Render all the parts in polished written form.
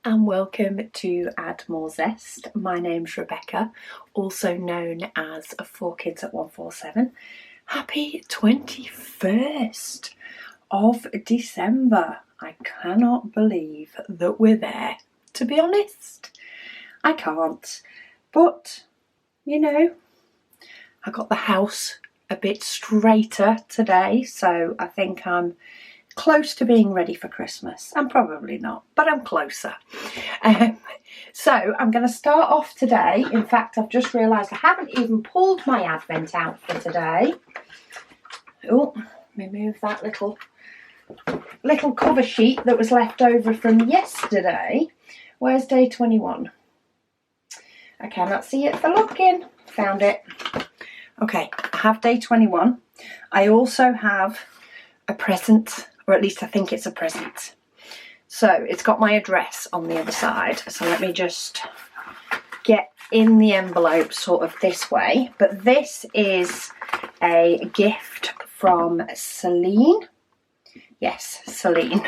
and welcome to Add More Zest. My name's Rebecca, also known as 4Kids at 147. Happy 21st of December. I cannot believe that we're there, to be honest. I can't. But, you know, I got the house a bit straighter today, so I think I'm close to being ready for Christmas. I'm probably not, but I'm closer. So I'm going to start off today. In fact, I've just realised I haven't even pulled my advent out for today. Oh, let me move that little cover sheet that was left over from yesterday. Where's day 21? I cannot see it for looking. Found it. Okay, I have day 21. I also have a present, or at least I think it's a present. So it's got my address on the other side. So let me just get in the envelope sort of this way. But this is a gift from Celine. Yes, Celine.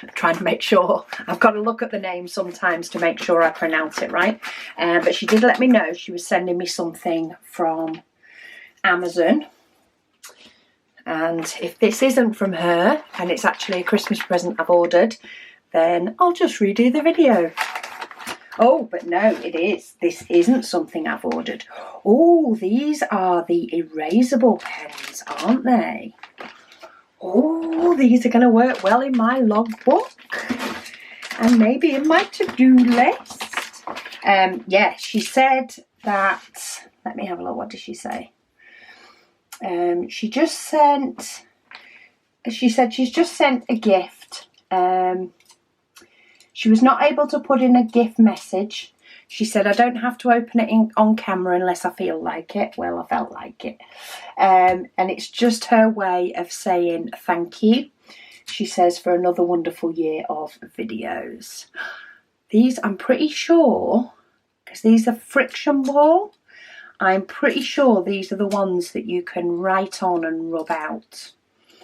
I'm trying to make sure. I've got to look at the name sometimes to make sure I pronounce it right. But she did let me know she was sending me something from Amazon. And if this isn't from her and it's actually a Christmas present I've ordered, then I'll just redo the video. Oh, but no, it is. This isn't something I've ordered. Oh, these are the erasable pens, aren't they? Oh, these are going to work well in my logbook and maybe in my to-do list. Yeah, she said that, let me have a look, what did she say? She said she's just sent a gift. She was not able to put in a gift message. She said, I don't have to open it on camera unless I feel like it. Well, I felt like it. And it's just her way of saying thank you. She says, for another wonderful year of videos. These, I'm pretty sure, because these are friction wall, I'm pretty sure these are the ones that you can write on and rub out.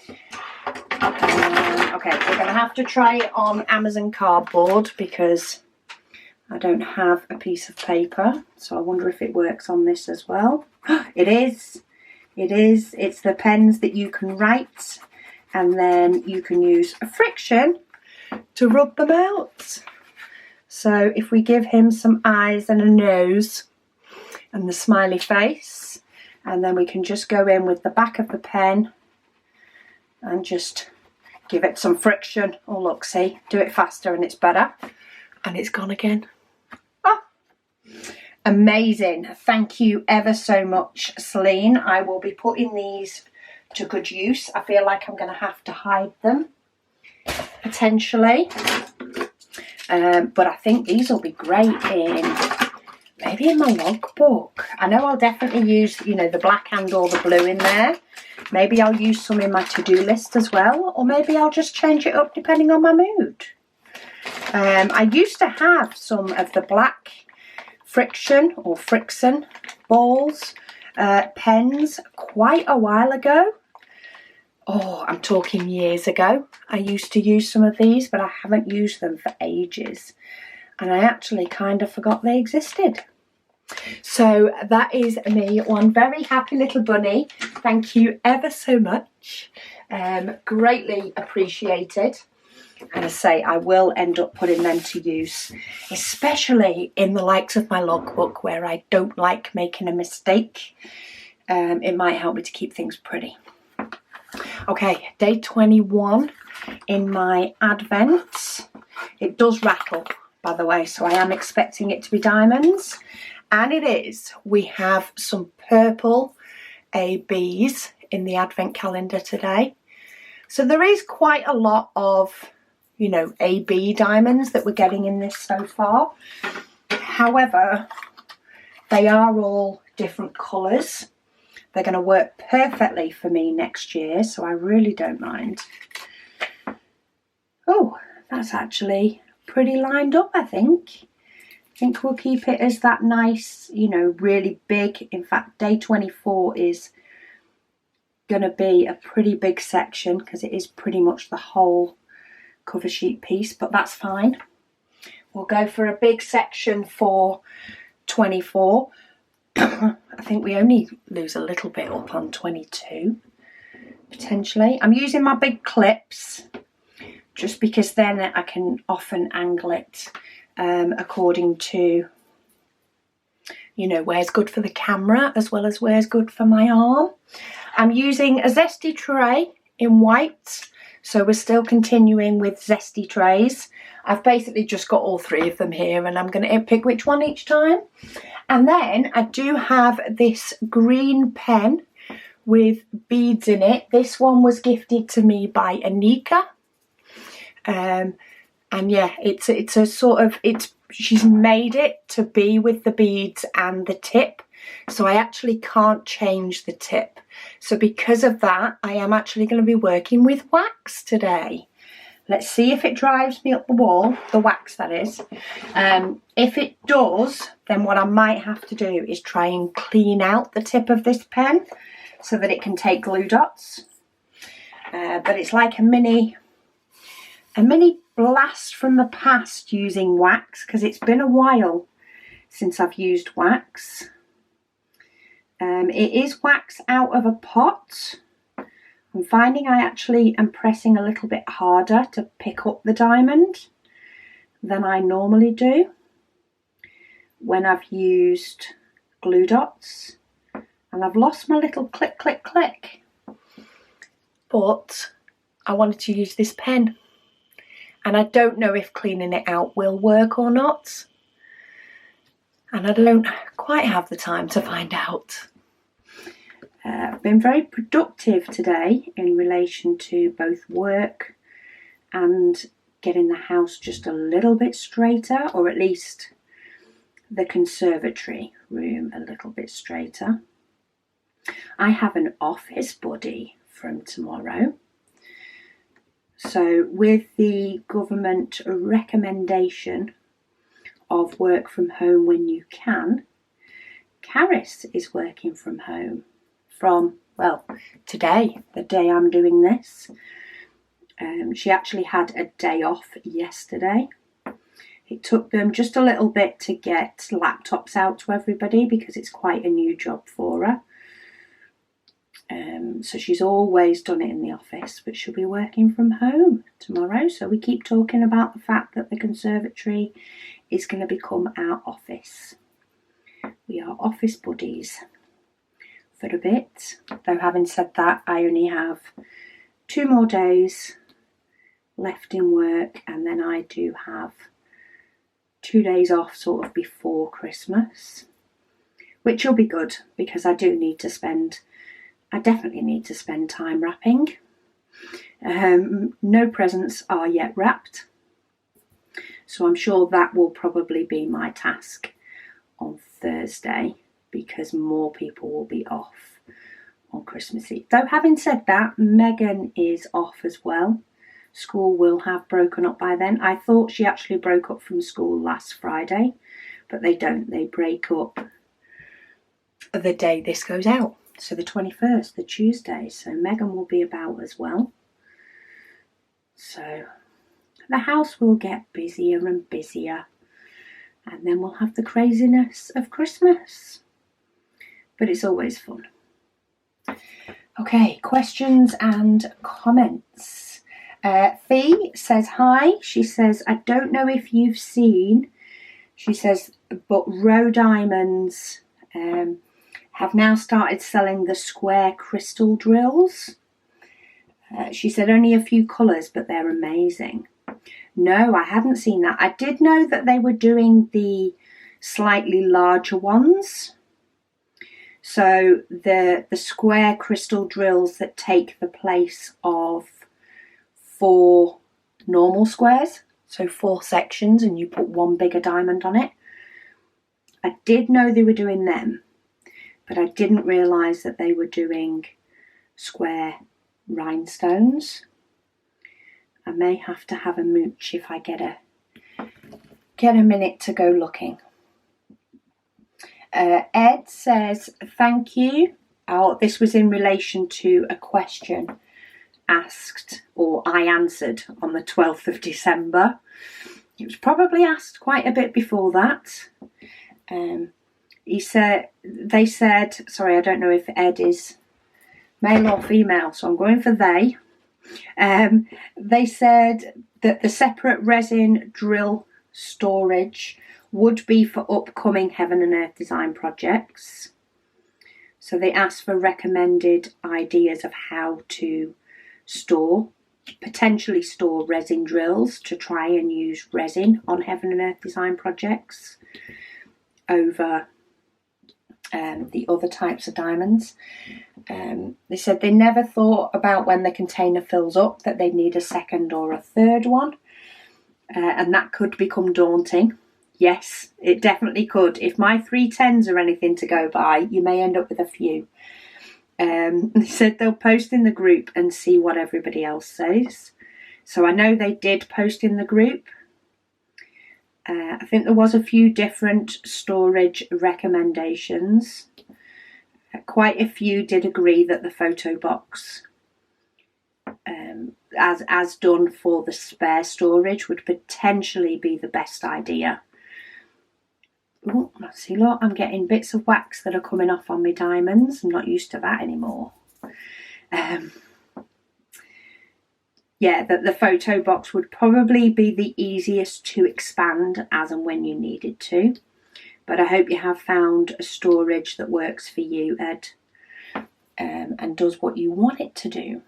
Okay, we're going to have to try it on Amazon cardboard because I don't have a piece of paper. So I wonder if it works on this as well. It is. It is. It's the pens that you can write and then you can use a friction to rub them out. So if we give him some eyes and a nose and the smiley face, and then we can just go in with the back of the pen and just give it some friction. Oh look, see, do it faster and it's better. And it's gone again. Oh, amazing. Thank you ever so much, Celine. I will be putting these to good use. I feel like I'm going to have to hide them potentially, but I think these will be great maybe in my logbook. I know I'll definitely use, you know, the black and or the blue in there. Maybe I'll use some in my to-do list as well, or maybe I'll just change it up depending on my mood. I used to have some of the black friction or friction balls, pens quite a while ago. Oh, I'm talking years ago. I used to use some of these, but I haven't used them for ages. And I actually kind of forgot they existed. So that is me, one very happy little bunny. Thank you ever so much. Greatly appreciated. And I say I will end up putting them to use, especially in the likes of my logbook where I don't like making a mistake. It might help me to keep things pretty. Okay, day 21 in my advent. It does rattle, by the way, so I am expecting it to be diamonds. And it is. We have some purple ABs in the advent calendar today. So there is quite a lot of, you know, AB diamonds that we're getting in this so far. However, they are all different colours. They're going to work perfectly for me next year, so I really don't mind. Oh, that's actually pretty lined up, I think. I think we'll keep it as that nice, you know, really big. In fact, day 24 is going to be a pretty big section because it is pretty much the whole cover sheet piece, but that's fine. We'll go for a big section for 24. I think we only lose a little bit up on 22, potentially. I'm using my big clips just because then I can often angle it according to, you know, where's good for the camera as well as where's good for my arm. I'm using a zesty tray in white, so we're still continuing with zesty trays. I've basically just got all three of them here and I'm going to pick which one each time. And then I do have this green pen with beads in it. This one was gifted to me by Anika. And yeah, it's a sort of, she's made it to be with the beads and the tip. So I actually can't change the tip. So because of that, I am actually going to be working with wax today. Let's see if it drives me up the wall, the wax that is. If it does, then what I might have to do is try and clean out the tip of this pen so that it can take glue dots. But it's like a mini blast from the past using wax, because it's been a while since I've used wax. It is wax out of a pot. I'm finding I actually am pressing a little bit harder to pick up the diamond than I normally do when I've used glue dots. And I've lost my little click, click, click. But I wanted to use this pen. And I don't know if cleaning it out will work or not. And I don't quite have the time to find out. I've been very productive today in relation to both work and getting the house just a little bit straighter, or at least the conservatory room a little bit straighter. I have an office buddy from tomorrow. So with the government recommendation of work from home when you can, Caris is working from home from, well, today, the day I'm doing this. She actually had a day off yesterday. It took them just a little bit to get laptops out to everybody because it's quite a new job for her. So she's always done it in the office, but she'll be working from home tomorrow. So we keep talking about the fact that the conservatory is going to become our office. We are office buddies for a bit. Though having said that, I only have 2 more days left in work, and then I do have 2 days off sort of before Christmas, which will be good because I definitely need to spend time wrapping. No presents are yet wrapped, so I'm sure that will probably be my task on Thursday because more people will be off on Christmas Eve. Though having said that, Megan is off as well. School will have broken up by then. I thought she actually broke up from school last Friday, but they don't. They break up the day this goes out. So the 21st, the Tuesday. So Megan will be about as well. So the house will get busier and busier. And then we'll have the craziness of Christmas. But it's always fun. Okay, questions and comments. Fee says hi. She says, I don't know if you've seen, she says, but Roe Diamonds have now started selling the square crystal drills. She said only a few colours, but they're amazing. No, I hadn't seen that. I did know that they were doing the slightly larger ones. So the square crystal drills that take the place of 4 normal squares. So 4 sections and you put 1 bigger diamond on it. I did know they were doing them, but I didn't realise that they were doing square rhinestones. I may have to have a mooch if I get a minute to go looking. Ed says, thank you. Oh, this was in relation to a question asked or I answered on the 12th of December. It was probably asked quite a bit before that. They said, sorry, I don't know if Ed is male or female, so I'm going for they. They said that the separate resin drill storage would be for upcoming Heaven and Earth design projects. So they asked for recommended ideas of how to potentially store resin drills to try and use resin on Heaven and Earth design projects over the other types of diamonds. They said they never thought about when the container fills up that they'd need a second or a third one, and that could become daunting. Yes, it definitely could. If my 310s are anything to go by, you may end up with a few. They said they'll post in the group and see what everybody else says. So I know they did post in the group. I think there was a few different storage recommendations. Quite a few did agree that the photo box, as done for the spare storage, would potentially be the best idea. Oh, see, look, I'm getting bits of wax that are coming off on my diamonds. I'm not used to that anymore. Yeah, that the photo box would probably be the easiest to expand as and when you needed to. But I hope you have found a storage that works for you, Ed, and does what you want it to do.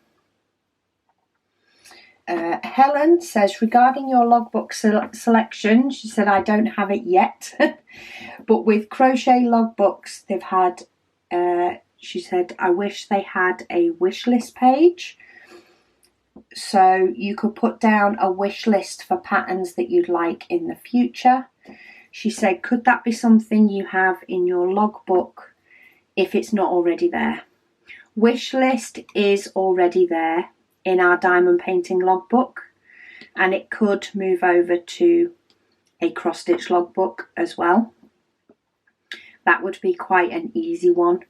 Helen says, regarding your logbook selection, she said, I don't have it yet. But with crochet logbooks, they've had, she said, I wish they had a wish list page. So you could put down a wish list for patterns that you'd like in the future. She said, could that be something you have in your logbook if it's not already there? Wish list is already there in our diamond painting logbook, and it could move over to a cross stitch logbook as well. That would be quite an easy one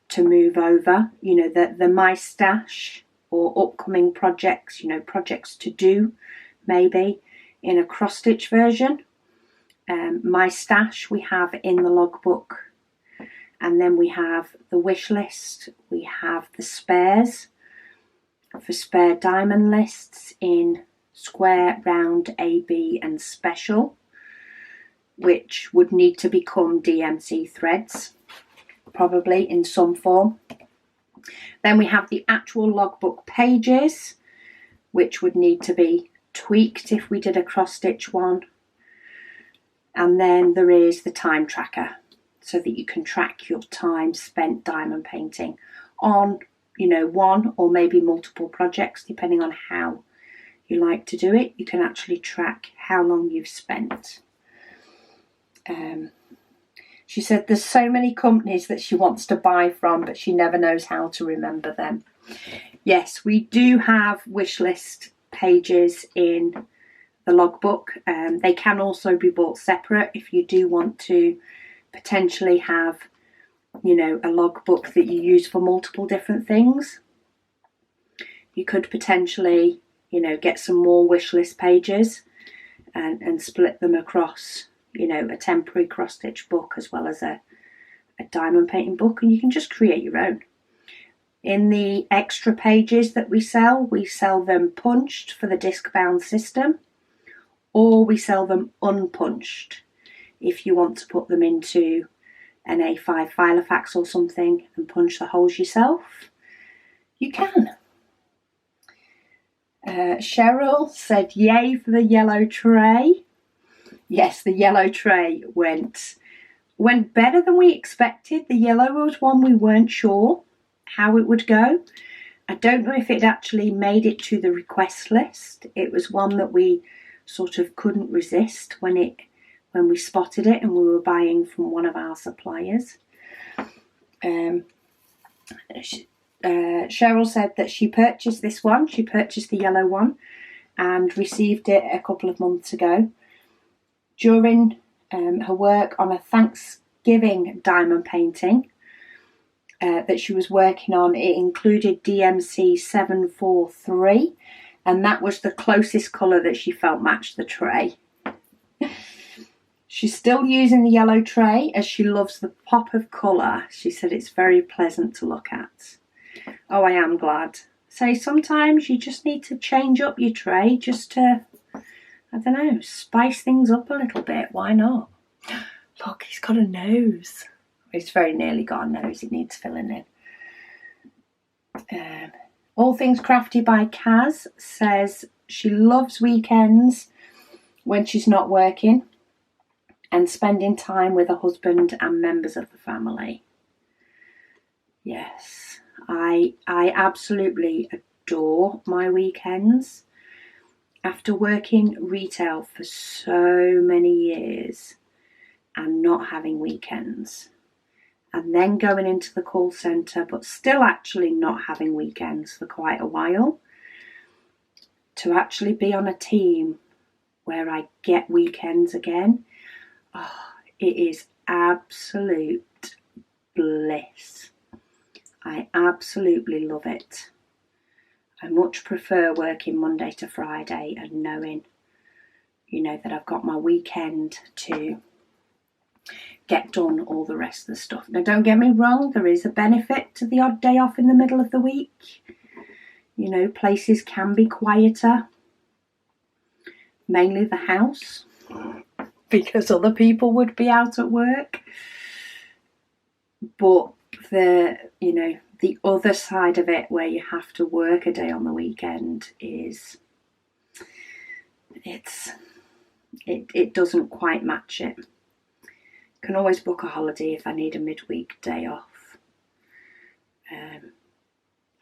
to move over. You know, the My Stash or upcoming projects, you know, projects to do maybe in a cross stitch version. My Stash we have in the logbook, and then we have the wish list, we have the spares for spare diamond lists in square, round, AB and special, which would need to become DMC threads, probably in some form. Then we have the actual logbook pages, which would need to be tweaked if we did a cross stitch one. And then there is the time tracker, so that you can track your time spent diamond painting on, you know, one or maybe multiple projects, depending on how you like to do it. You can actually track how long you've spent. She said there's so many companies that she wants to buy from, but she never knows how to remember them. Yes, we do have wish list pages in the logbook. They can also be bought separate if you do want to potentially have, you know, a logbook that you use for multiple different things. You could potentially, you know, get some more wish list pages and split them across, you know, a temporary cross stitch book as well as a diamond painting book, and you can just create your own. In the extra pages that we sell them punched for the disc bound system, or we sell them unpunched if you want to put them into an A5 Filofax or something and punch the holes yourself. You can. Cheryl said yay for the yellow tray. Yes, the yellow tray went better than we expected. The yellow was one we weren't sure how it would go. I don't know if it actually made it to the request list. It was one that we sort of couldn't resist when we spotted it and we were buying from one of our suppliers. Cheryl said that she purchased this one. She purchased the yellow one and received it a couple of months ago. During her work on a Thanksgiving diamond painting that she was working on, it included DMC 743, and that was the closest colour that she felt matched the tray. She's still using the yellow tray as she loves the pop of colour. She said it's very pleasant to look at. Oh, I am glad. So sometimes you just need to change up your tray just to, I don't know, spice things up a little bit. Why not? Look, he's got a nose. He's very nearly got a nose. It needs filling in. All Things Crafty by Kaz says she loves weekends when she's not working and spending time with her husband and members of the family. Yes, I absolutely adore my weekends. After working retail for so many years and not having weekends, and then going into the call centre but still actually not having weekends for quite a while, to actually be on a team where I get weekends again, it is absolute bliss. I absolutely love it. I much prefer working Monday to Friday and knowing, that I've got my weekend to get done all the rest of the stuff. Now, don't get me wrong, there is a benefit to the odd day off in the middle of the week. Places can be quieter, mainly the house, because other people would be out at work. But the other side of it, where you have to work a day on the weekend, is it doesn't quite match it. Can always book a holiday if I need a midweek day off.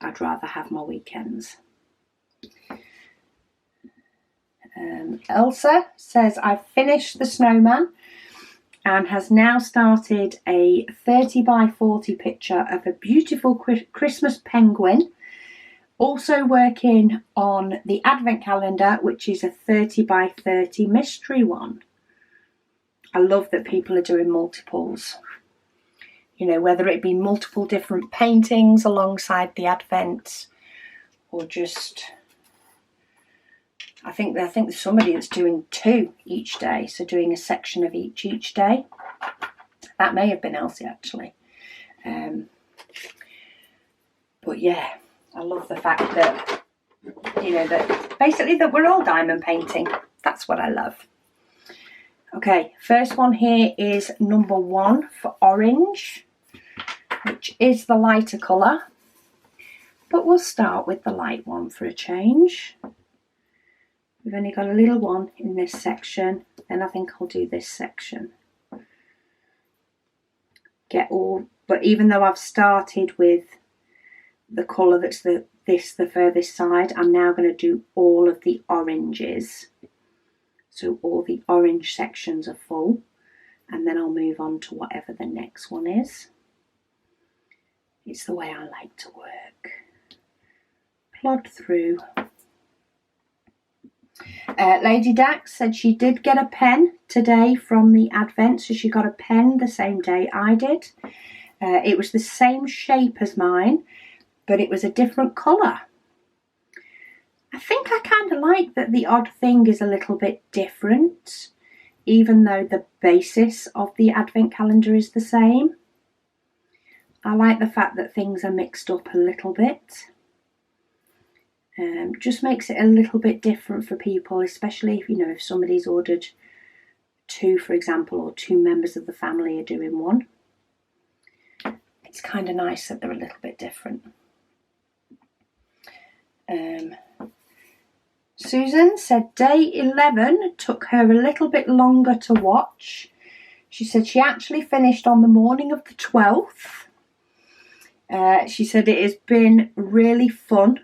I'd rather have my weekends. Elsa says, I've finished the snowman and has now started a 30 by 40 picture of a beautiful Christmas penguin. Also working on the advent calendar, which is a 30 by 30 mystery one. I love that people are doing multiples. Whether it be multiple different paintings alongside the advent, or just, I think there's somebody that's doing 2 each day, so doing a section of each day. That may have been Elsie actually. But yeah, I love the fact that, that basically that we're all diamond painting. That's what I love. Okay, first one here is number 1 for orange, which is the lighter colour. But we'll start with the light one for a change. We've only got a little one in this section, then I think I'll do this section. But even though I've started with the colour that's the furthest side, I'm now going to do all of the oranges. So all the orange sections are full, and then I'll move on to whatever the next one is. It's the way I like to work. Plod through. Lady Dax said she did get a pen today from the advent, so she got a pen the same day I did. It was the same shape as mine, but it was a different colour. I think I kind of like that the odd thing is a little bit different, even though the basis of the advent calendar is the same. I like the fact that things are mixed up a little bit. Just makes it a little bit different for people, especially if somebody's ordered 2, for example, or 2 members of the family are doing 1. It's kind of nice that they're a little bit different. Susan said day 11 took her a little bit longer to watch. She said she actually finished on the morning of the 12th. She said it has been really fun.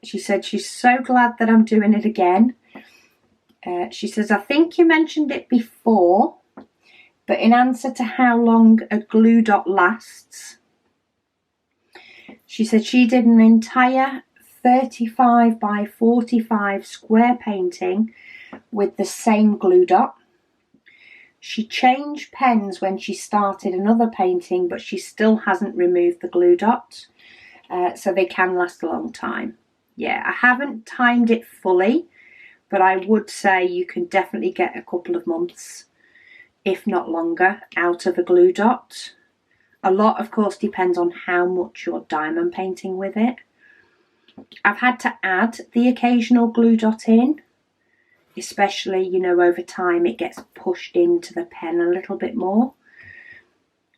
She said she's so glad that I'm doing it again. She says, I think you mentioned it before, but in answer to how long a glue dot lasts, she said she did an entire 35 by 45 square painting with the same glue dot. She changed pens when she started another painting, but she still hasn't removed the glue dot, so they can last a long time. Yeah, I haven't timed it fully, but I would say you can definitely get a couple of months, if not longer, out of a glue dot. A lot, of course, depends on how much you're diamond painting with it. I've had to add the occasional glue dot in, especially, you know, over time it gets pushed into the pen a little bit more,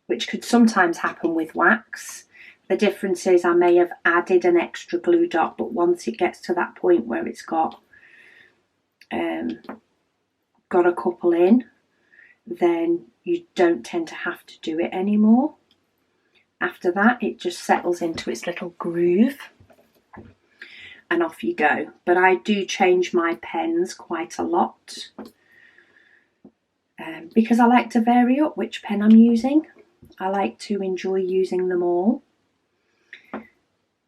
which could sometimes happen with wax. The difference is I may have added an extra glue dot, but once it gets to that point where it's got a couple in, then you don't tend to have to do it anymore. After that, it just settles into its little groove and off you go. But I do change my pens quite a lot because I like to vary up which pen I'm using. I like to enjoy using them all,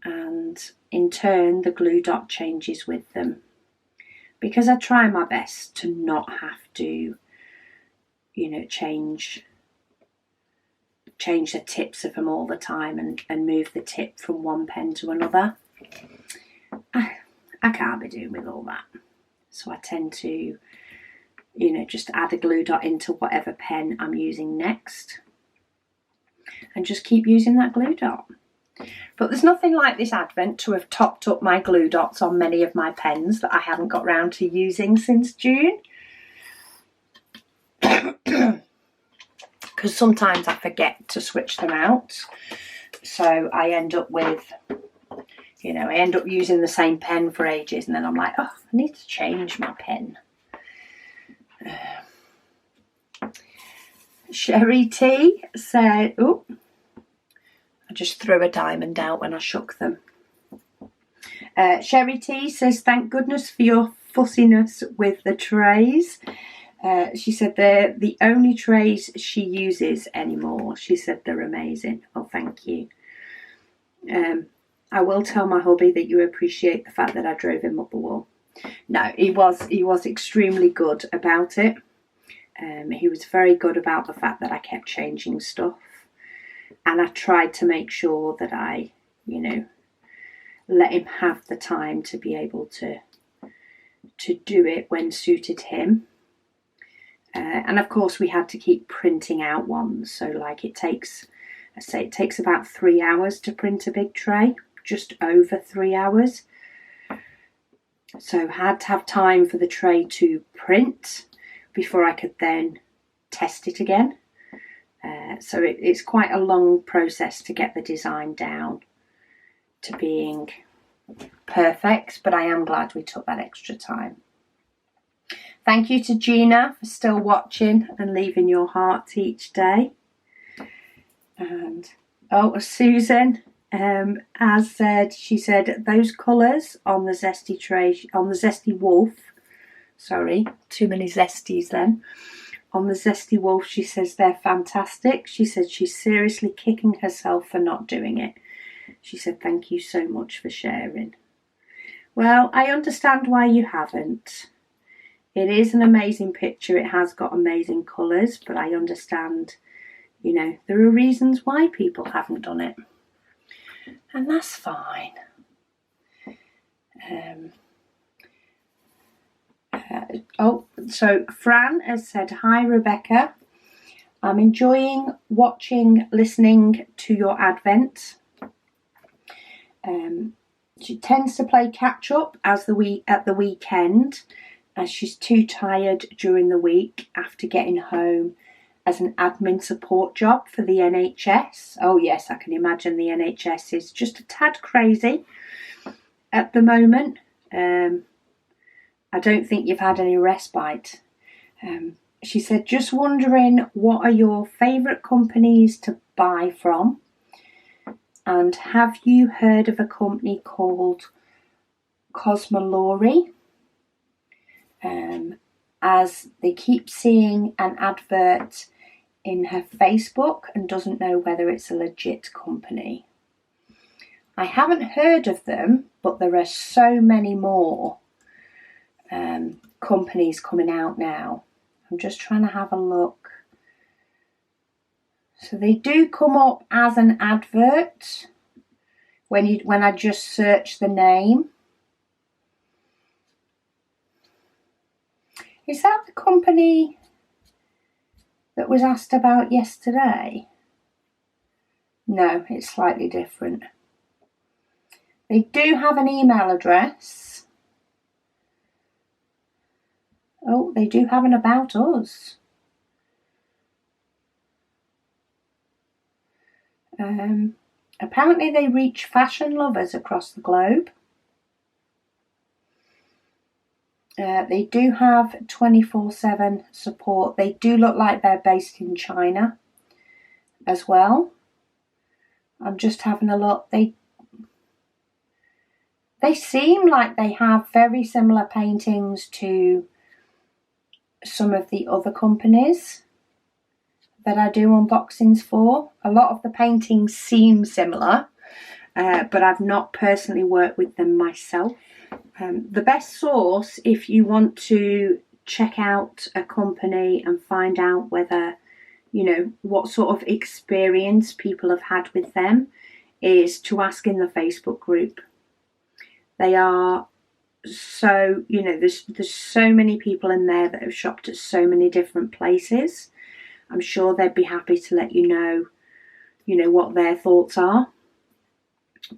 and in turn the glue dot changes with them, because I try my best to not have to, you know, change the tips of them all the time and move the tip from one pen to another. I can't be doing with all that, so I tend to, you know, just add a glue dot into whatever pen I'm using next and just keep using that glue dot. But there's nothing like this Advent to have topped up my glue dots on many of my pens that I haven't got round to using since June. Because sometimes I forget to switch them out, so I end up with, you know, I end up using the same pen for ages, and then I'm like, oh, I need to change my pen. Sherry T said, oh, I just threw a diamond out when I shook them. Sherry T says, thank goodness for your fussiness with the trays. She said they're the only trays she uses anymore. She said they're amazing. Oh, thank you. I will tell my hubby that you appreciate the fact that I drove him up the wall. No, he was extremely good about it. He was very good about the fact that I kept changing stuff, and I tried to make sure that I, you know, let him have the time to be able to do it when suited him. And of course we had to keep printing out ones, so like it takes about 3 hours to print a big tray, just over 3 hours. So I had to have time for the tray to print before I could then test it again. So it's quite a long process to get the design down to being perfect, but I am glad we took that extra time. Thank you to Gina for still watching and leaving your heart each day. And Susan has said, she said those colours on the zesty tray, on the zesty wolf, sorry, too many zesties then. On the zesty wolf, she says they're fantastic. She said she's seriously kicking herself for not doing it. She said thank you so much for sharing. Well, I understand why you haven't. It is an amazing picture. It has got amazing colours, but I understand, you know, there are reasons why people haven't done it. And that's fine. So Fran has said, hi Rebecca. I'm enjoying listening to your Advent. She tends to play catch up at the weekend, as she's too tired during the week after getting home as an admin support job for the NHS. Oh yes, I can imagine the NHS is just a tad crazy at the moment. I don't think you've had any respite. She said, just wondering, what are your favourite companies to buy from? And have you heard of a company called Cosmolori? As they keep seeing an advert in her Facebook and doesn't know whether it's a legit company. I haven't heard of them, but there are so many more companies coming out now. I'm just trying to have a look. So they do come up as an advert when I just search the name. Is that the company that was asked about yesterday? No, it's slightly different. They do have an email address. Oh, they do have an About Us. Apparently they reach fashion lovers across the globe. They do have 24/7 support. They do look like they're based in China as well. I'm just having a look. They seem like they have very similar paintings to some of the other companies that I do unboxings for. A lot of the paintings seem similar, but I've not personally worked with them myself. The best source, if you want to check out a company and find out whether, you know, what sort of experience people have had with them, is to ask in the Facebook group. They are so, you know, there's so many people in there that have shopped at so many different places. I'm sure they'd be happy to let you know what their thoughts are.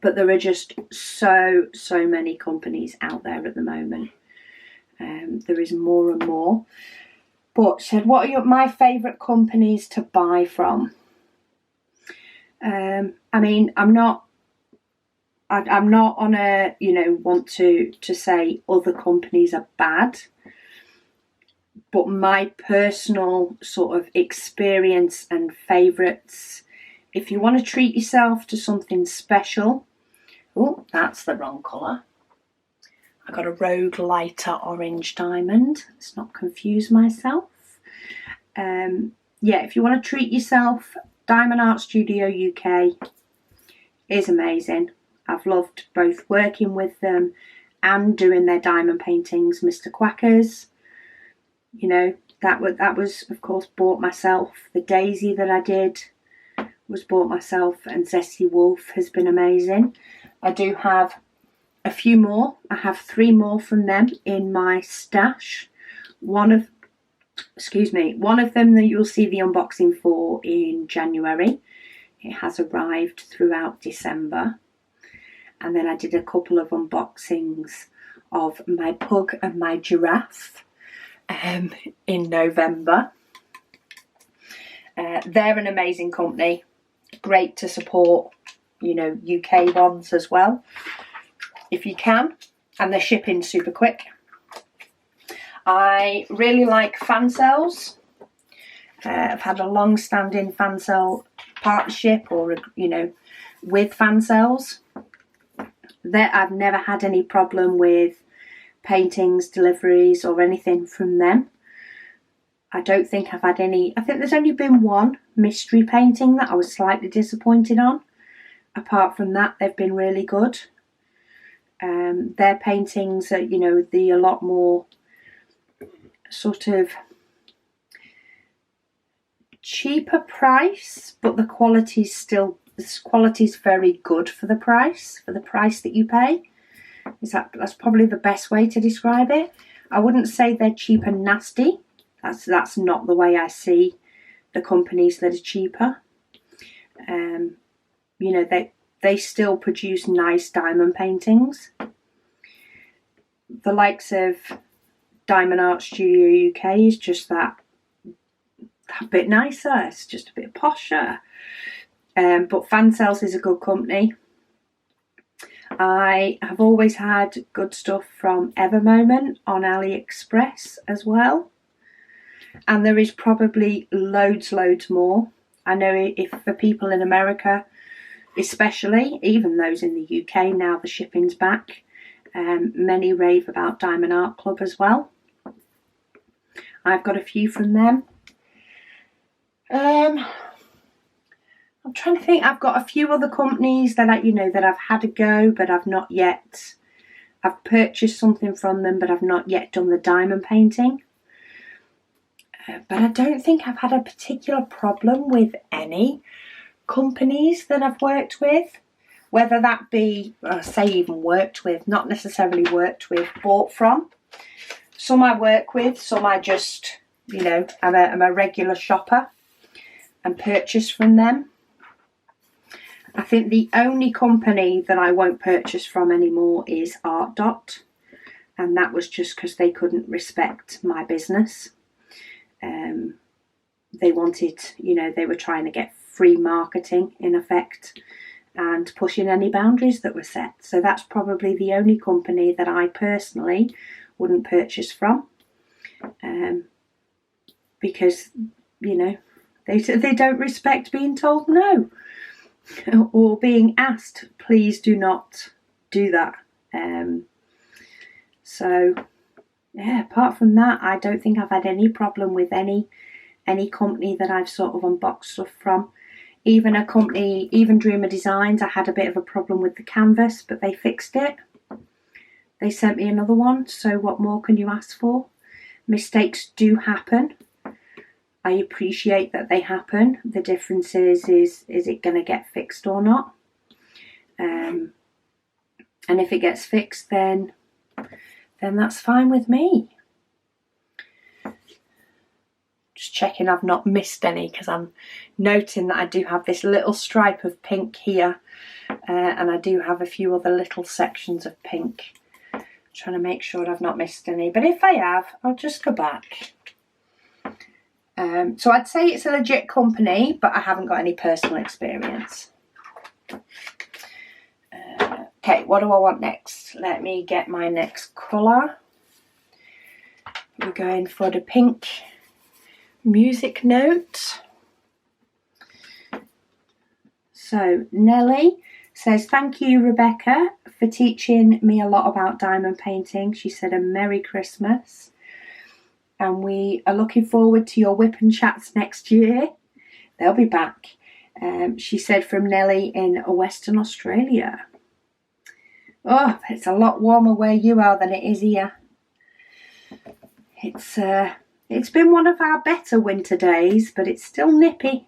But there are just so many companies out there at the moment. There is more and more. But said, what are my favourite companies to buy from? I mean, I'm not on a, you know, want to say other companies are bad. But my personal sort of experience and favourites, if you want to treat yourself to something special. Oh, that's the wrong colour. I got a Rogue lighter orange diamond. Let's not confuse myself. Yeah, if you want to treat yourself, Diamond Art Studio UK is amazing. I've loved both working with them and doing their diamond paintings. Mr. Quackers, you know, that was of course bought myself. The Daisy that I did was bought myself, and Zesty Wolf has been amazing. I do have a few more. I have 3 more from them in my stash. One of them that you'll see the unboxing for in January. It has arrived throughout December. And then I did a couple of unboxings of my pug and my giraffe in November. They're an amazing company. Great to support, you know, UK ones as well, if you can. And they're shipping super quick. I really like fan sales. I've had a long-standing fan sale partnership, or, you know, with fan sales. I've never had any problem with paintings, deliveries, or anything from them. I don't think I've had any. I think there's only been one mystery painting that I was slightly disappointed on. Apart from that, they've been really good. Their paintings are, you know, a lot more sort of cheaper price, but the quality's very good for the price that you pay. That's probably the best way to describe it. I wouldn't say they're cheap and nasty. That's not the way I see the companies that are cheaper. You know, they still produce nice diamond paintings. The likes of Diamond Art Studio UK is just that bit nicer. It's just a bit posher. But Fan Sales is a good company. I have always had good stuff from Evermoment on AliExpress as well. And there is probably loads more. I know if for people in America, especially, even those in the UK, now the shipping's back, many rave about Diamond Art Club as well. I've got a few from them. I'm trying to think. I've got a few other companies that I've had a go, but I've not yet. I've purchased something from them, but I've not yet done the diamond painting. But I don't think I've had a particular problem with any companies that I've worked with. Whether that be, say even worked with, not necessarily worked with, bought from. Some I work with, some I just, you know, I'm a regular shopper and purchase from them. I think the only company that I won't purchase from anymore is Art Dot, and that was just because they couldn't respect my business. They wanted, you know, they were trying to get free marketing in effect and pushing any boundaries that were set. So that's probably the only company that I personally wouldn't purchase from, because, you know, they don't respect being told no or being asked, please do not do that. So yeah, apart from that, I don't think I've had any problem with any company that I've sort of unboxed stuff from. Even a company, even Dreamer Designs, I had a bit of a problem with the canvas, but they fixed it. They sent me another one, so what more can you ask for? Mistakes do happen. I appreciate that they happen. The difference is it going to get fixed or not? And if it gets fixed, then that's fine with me. Just checking I've not missed any, because I'm noting that I do have this little stripe of pink here, and I do have a few other little sections of pink. I'm trying to make sure I've not missed any, but if I have, I'll just go back. So I'd say it's a legit company, but I haven't got any personal experience. Okay, what do I want next? Let me get my next colour. We're going for the pink music note. So Nellie says, thank you, Rebecca, for teaching me a lot about diamond painting. She said a Merry Christmas. And we are looking forward to your whip and chats next year. They'll be back. She said from Nellie in Western Australia. Oh, it's a lot warmer where you are than it is here. It's been one of our better winter days, but it's still nippy.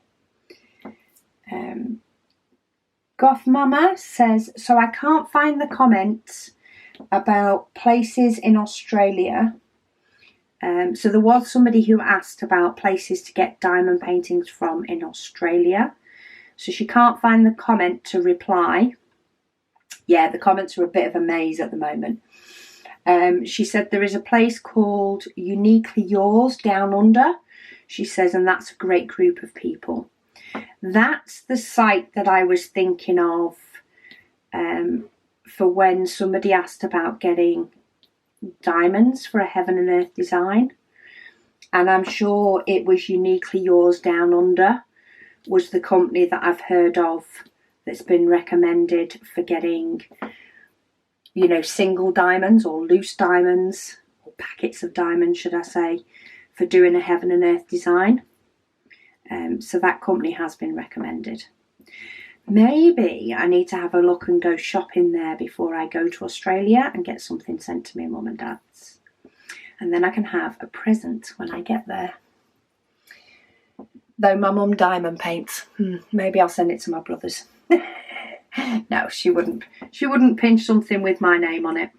Goth Mama says, so I can't find the comments about places in Australia. So there was somebody who asked about places to get diamond paintings from in Australia. So she can't find the comment to reply. Yeah, the comments are a bit of a maze at the moment. She said there is a place called Uniquely Yours Down Under. She says, and that's a great group of people. That's the site that I was thinking of for when somebody asked about getting diamonds for a Heaven and Earth design. And I'm sure it was Uniquely Yours Down Under was the company that I've heard of that's been recommended for getting, you know, single diamonds or loose diamonds, or packets of diamonds, should I say, for doing a Heaven and Earth design. So that company has been recommended. Maybe I need to have a look and go shopping there before I go to Australia and get something sent to my mum and dad's. And then I can have a present when I get there. Though my mum diamond paints. Maybe I'll send it to my brothers. No, she wouldn't. She wouldn't pinch something with my name on it.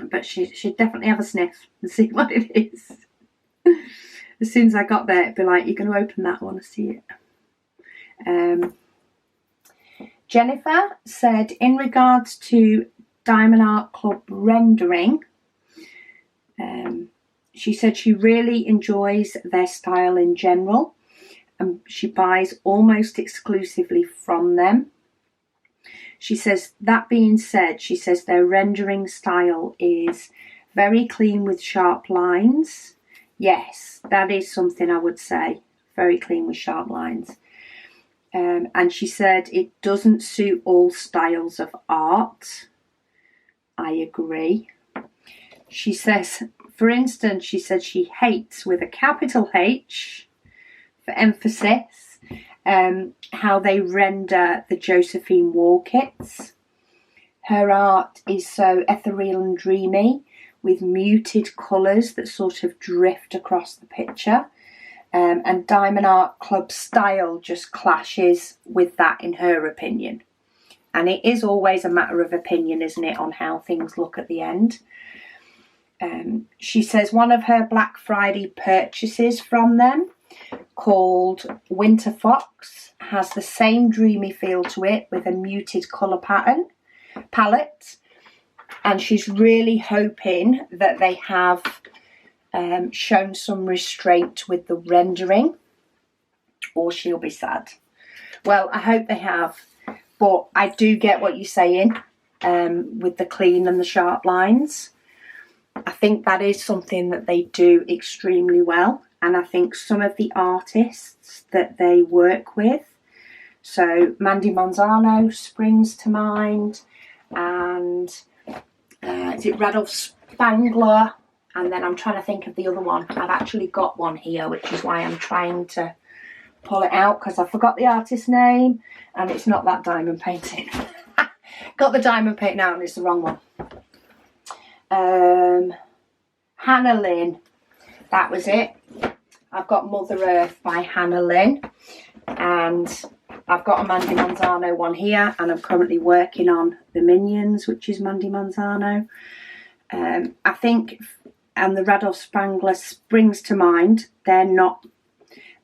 But she'd definitely have a sniff and see what it is. As soon as I got there, it'd be like, you're going to open that, I want to see it. Jennifer said, in regards to Diamond Art Club rendering, she said she really enjoys their style in general, and she buys almost exclusively from them. She says, that being said, she says their rendering style is very clean with sharp lines. Yes, that is something I would say, very clean with sharp lines. And she said it doesn't suit all styles of art. I agree. She says, for instance, she said she hates, with a capital H for emphasis, how they render the Josephine wall kits. Her art is so ethereal and dreamy, with muted colours that sort of drift across the picture. And Diamond Art Club style just clashes with that, in her opinion. And it is always a matter of opinion, isn't it, on how things look at the end. She says one of her Black Friday purchases from them, called Winter Fox, has the same dreamy feel to it with a muted colour palette, and she's really hoping that they have shown some restraint with the rendering, or she'll be sad. Well, I hope they have, but I do get what you're saying with the clean and the sharp lines. I think that is something that they do extremely well, and I think some of the artists that they work with, so Mandy Manzano springs to mind, and is it Radolf Spangler, and then I'm trying to think of the other one. I've actually got one here, which is why I'm trying to pull it out, because I forgot the artist's name, and it's not that diamond painting. Got the diamond painting out and it's the wrong one. Hannah Lynn, that was it. I've got Mother Earth by Hannah Lynn, and I've got a Mandy Manzano one here, and I'm currently working on the Minions, which is Mandy Manzano. I think, and the Radolf Spangler springs to mind. They're not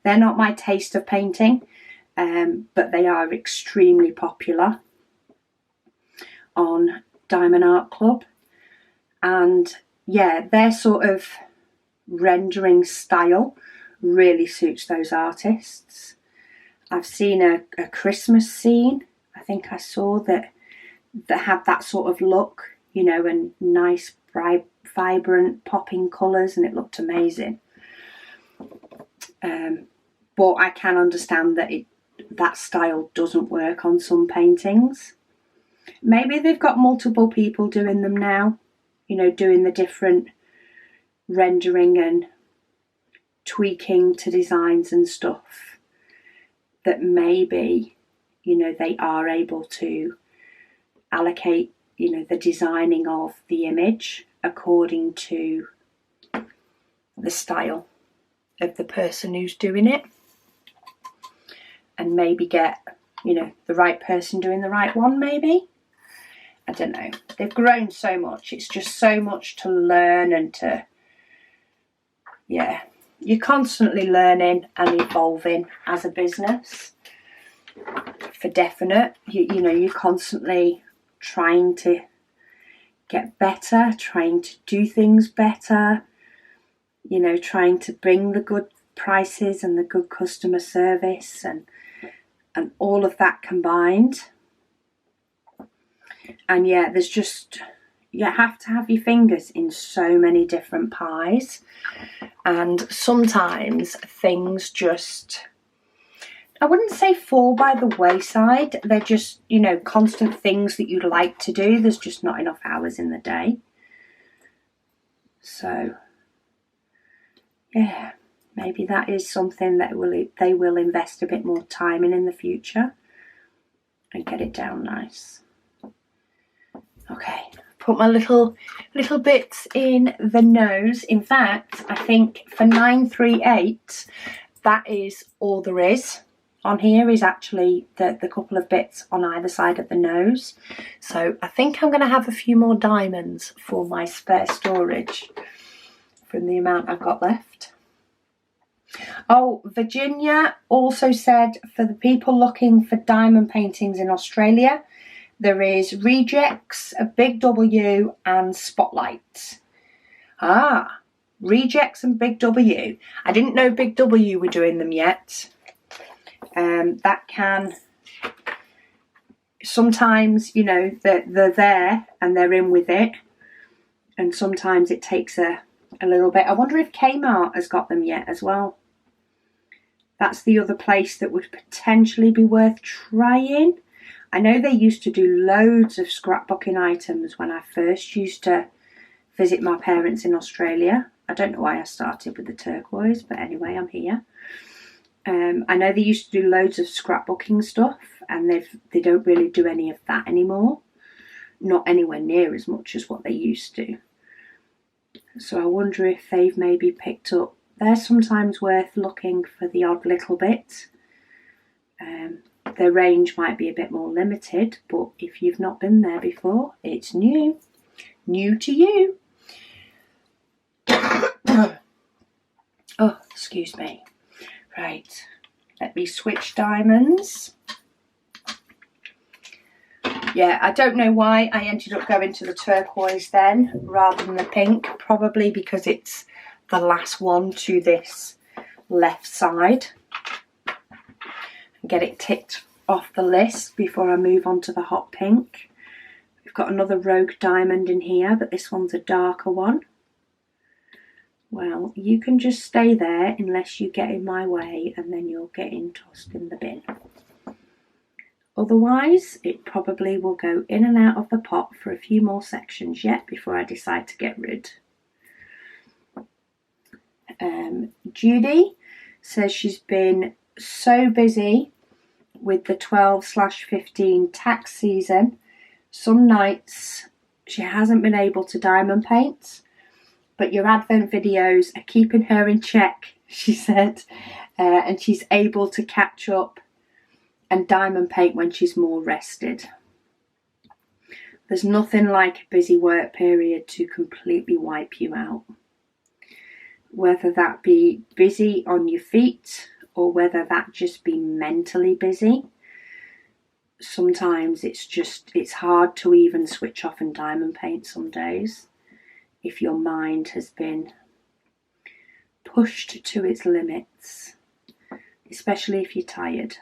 my taste of painting, but they are extremely popular on Diamond Art Club. And yeah, their sort of rendering style really suits those artists. I've seen a Christmas scene, I think I saw, that had that sort of look, you know, and nice, bright, vibrant, popping colours, and it looked amazing. But I can understand that that style doesn't work on some paintings. Maybe they've got multiple people doing them now, you know, doing the different rendering and tweaking to designs and stuff, that maybe, you know, they are able to allocate, you know, the designing of the image according to the style of the person who's doing it, and maybe get, you know, the right person doing the right one, maybe. I don't know. They've grown so much. It's just so much to learn, and to, yeah, you're constantly learning and evolving as a business, for definite. You know, you're constantly trying to get better, trying to do things better, you know, trying to bring the good prices and the good customer service, and all of that combined. And yeah, there's just, you have to have your fingers in so many different pies, and sometimes things just, I wouldn't say fall by the wayside. They're just, you know, constant things that you'd like to do. There's just not enough hours in the day. So yeah, maybe that is something that they will invest a bit more time in the future, and get it down nice. Okay, put my little bits in the nose. In fact, I think for 938, that is all there is on here, is actually the couple of bits on either side of the nose. So I think I'm going to have a few more diamonds for my spare storage from the amount I've got left. Oh, Virginia also said, for the people looking for diamond paintings in Australia, there is Rejects, a Big W, and Spotlight. Ah, Rejects and Big W. I didn't know Big W were doing them yet. That can, sometimes, you know, they're there and they're in with it, and sometimes it takes a little bit. I wonder if Kmart has got them yet as well. That's the other place that would potentially be worth trying. I know they used to do loads of scrapbooking items when I first used to visit my parents in Australia. I don't know why I started with the turquoise, but anyway, I'm here. I know they used to do loads of scrapbooking stuff, and they don't really do any of that anymore. Not anywhere near as much as what they used to. So I wonder if they've maybe picked up. They're sometimes worth looking for the odd little bit. Their range might be a bit more limited, but if you've not been there before, it's new to you. Oh, excuse me. Right, let me switch diamonds. Yeah, I don't know why I ended up going to the turquoise then rather than the pink. Probably because it's the last one to this left side. Get it ticked off the list before I move on to the hot pink. We've got another rogue diamond in here, but this one's a darker one. Well, you can just stay there unless you get in my way, and then you'll get tossed in the bin. Otherwise, it probably will go in and out of the pot for a few more sections yet before I decide to get rid. Judy says she's been so busy with the 12/15 tax season. Some nights she hasn't been able to diamond paint, but your advent videos are keeping her in check, she said, and she's able to catch up and diamond paint when she's more rested. There's nothing like a busy work period to completely wipe you out. Whether that be busy on your feet or whether that just be mentally busy. Sometimes it's hard to even switch off and diamond paint some days if your mind has been pushed to its limits, especially if you're tired.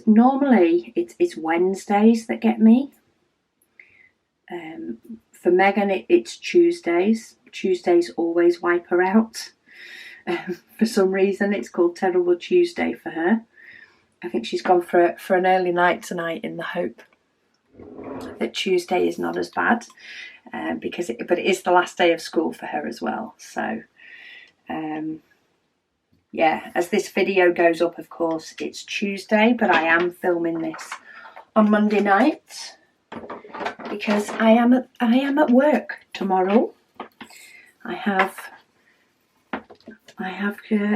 Normally it's Wednesdays that get me. For Megan it's Tuesdays. Tuesdays always wipe her out. For some reason it's called Terrible Tuesday for her. I think she's gone for an early night tonight in the hope that Tuesday is not as bad, but it is the last day of school for her as well. So yeah, as this video goes up, of course, it's Tuesday, but I am filming this on Monday night because I am at work tomorrow. I have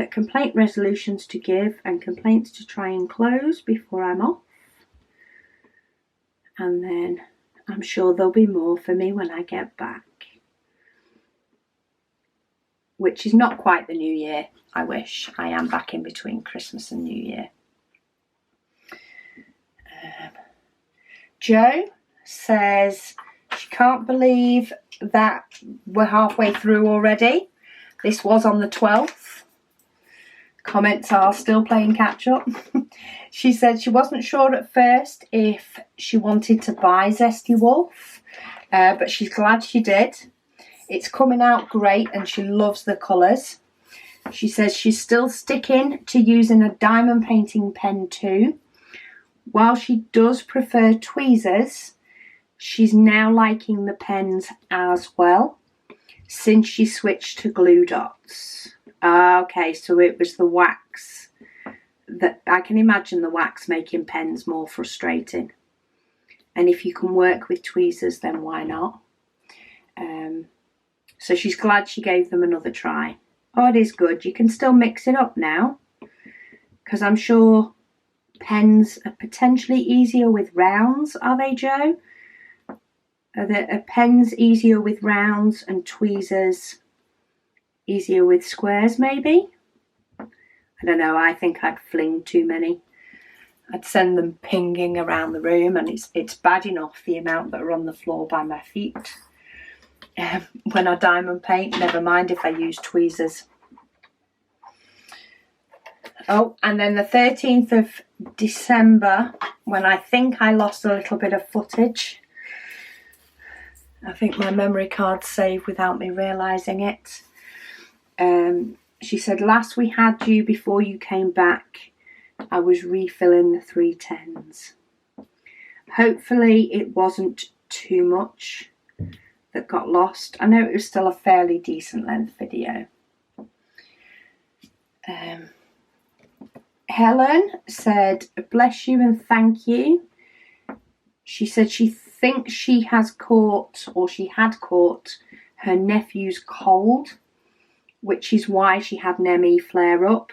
complaint resolutions to give and complaints to try and close before I'm off. And then I'm sure there'll be more for me when I get back. Which is not quite the new year. I wish I am back in between Christmas and New Year. Jo says she can't believe that we're halfway through already. This was on the 12th. Comments are still playing catch up. She said she wasn't sure at first if she wanted to buy Zesty Wolf, but she's glad she did. It's coming out great and she loves the colours. She says she's still sticking to using a diamond painting pen too. While she does prefer tweezers, she's now liking the pens as well since she switched to glue dots. Okay, so it was the wax. That I can imagine the wax making pens more frustrating. And if you can work with tweezers, then why not? So she's glad she gave them another try. Oh, it is good. You can still mix it up now, because I'm sure pens are potentially easier with rounds. Are they, Jo? Are pens easier with rounds and tweezers easier with squares, maybe? I don't know. I think I'd fling too many. I'd send them pinging around the room, and it's bad enough the amount that are on the floor by my feet. When I diamond paint, never mind if I use tweezers. Oh, and then the 13th of December, when I think I lost a little bit of footage. I think my memory card saved without me realising it. She said, last we had you before you came back, I was refilling the 310s. Hopefully it wasn't too much that got lost. I know it was still a fairly decent length video. Helen said, bless you and thank you. She said she thinks she has caught, or she had caught, her nephew's cold, which is why she had an ME flare up.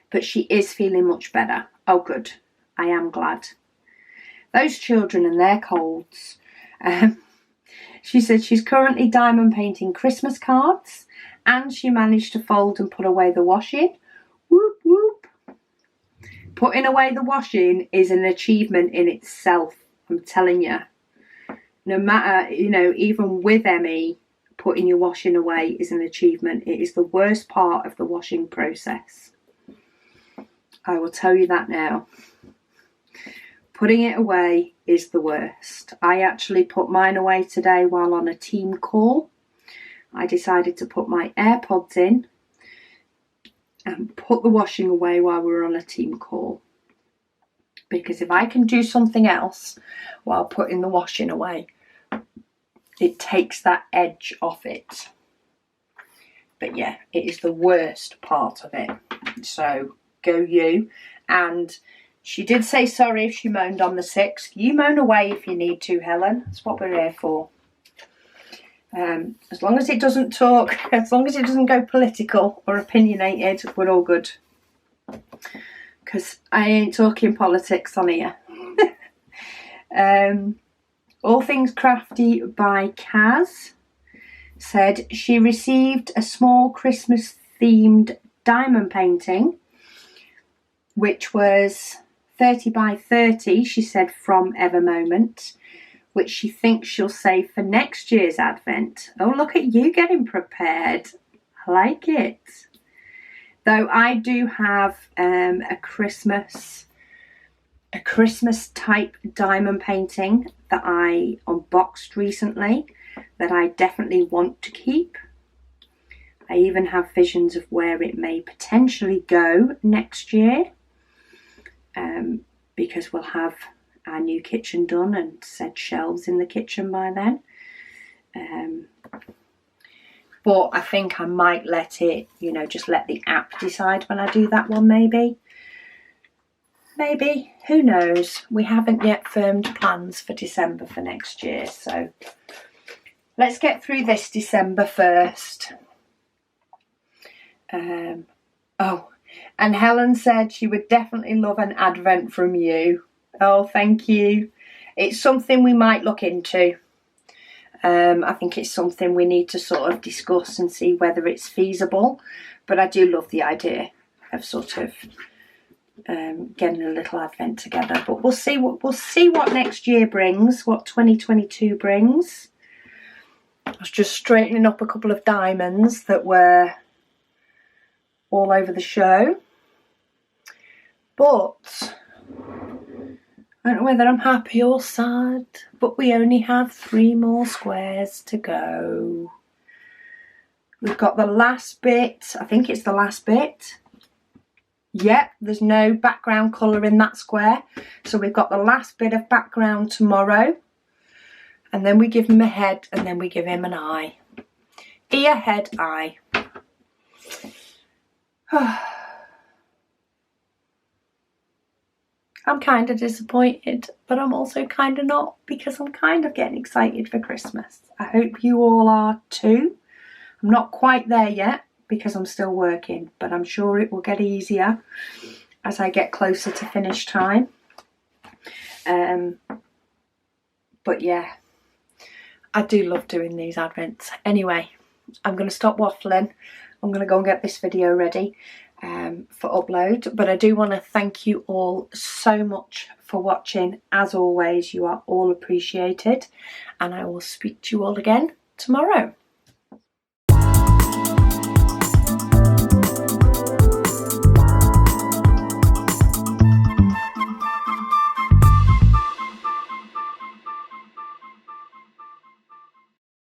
But she is feeling much better. Oh, good. I am glad. Those children and their colds. She said she's currently diamond painting Christmas cards and she managed to fold and put away the washing. Whoop, whoop. Putting away the washing is an achievement in itself, I'm telling you. No matter, you know, even with Emmy, putting your washing away is an achievement. It is the worst part of the washing process. I will tell you that now. Putting it away is the worst. I actually put mine away today while on a team call. I decided to put my AirPods in and put the washing away while we were on a team call. Because if I can do something else while putting the washing away, it takes that edge off it. But yeah, it is the worst part of it. So go you. And she did say sorry if she moaned on the 6th. You moan away if you need to, Helen. That's what we're here for. As long as it doesn't talk, as long as it doesn't go political or opinionated, we're all good. Because I ain't talking politics on here. All Things Crafty by Kaz said she received a small Christmas themed diamond painting, which was 30 by 30, she said, from Evermoment, which she thinks she'll save for next year's Advent. Oh, look at you getting prepared. I like it. Though I do have a Christmas type diamond painting that I unboxed recently that I definitely want to keep. I even have visions of where it may potentially go next year, because we'll have our new kitchen done and said shelves in the kitchen by then. But I think I might let it, you know, just let the app decide when I do that one, maybe. Maybe, who knows? We haven't yet firmed plans for December for next year, so let's get through this December first. Oh, and Helen said she would definitely love an advent from you. Oh, thank you. It's something we might look into. I think it's something we need to sort of discuss and see whether it's feasible. But I do love the idea of sort of getting a little advent together. But we'll see what next year brings, what 2022 brings. I was just straightening up a couple of diamonds that were all over the show. But I don't know whether I'm happy or sad, but we only have 3 more squares to go. We've got the last bit, I think it's the last bit. Yep, there's no background colour in that square. So we've got the last bit of background tomorrow. And then we give him a head and then we give him an eye. Ear, head, eye. I'm kind of disappointed, but I'm also kind of not, because I'm kind of getting excited for Christmas. I hope you all are too. I'm not quite there yet because I'm still working, but I'm sure it will get easier as I get closer to finish time. But yeah, I do love doing these advents. Anyway, I'm going to stop waffling. I'm going to go and get this video ready for upload, but I do want to thank you all so much for watching. As always, you are all appreciated, and I will speak to you all again tomorrow.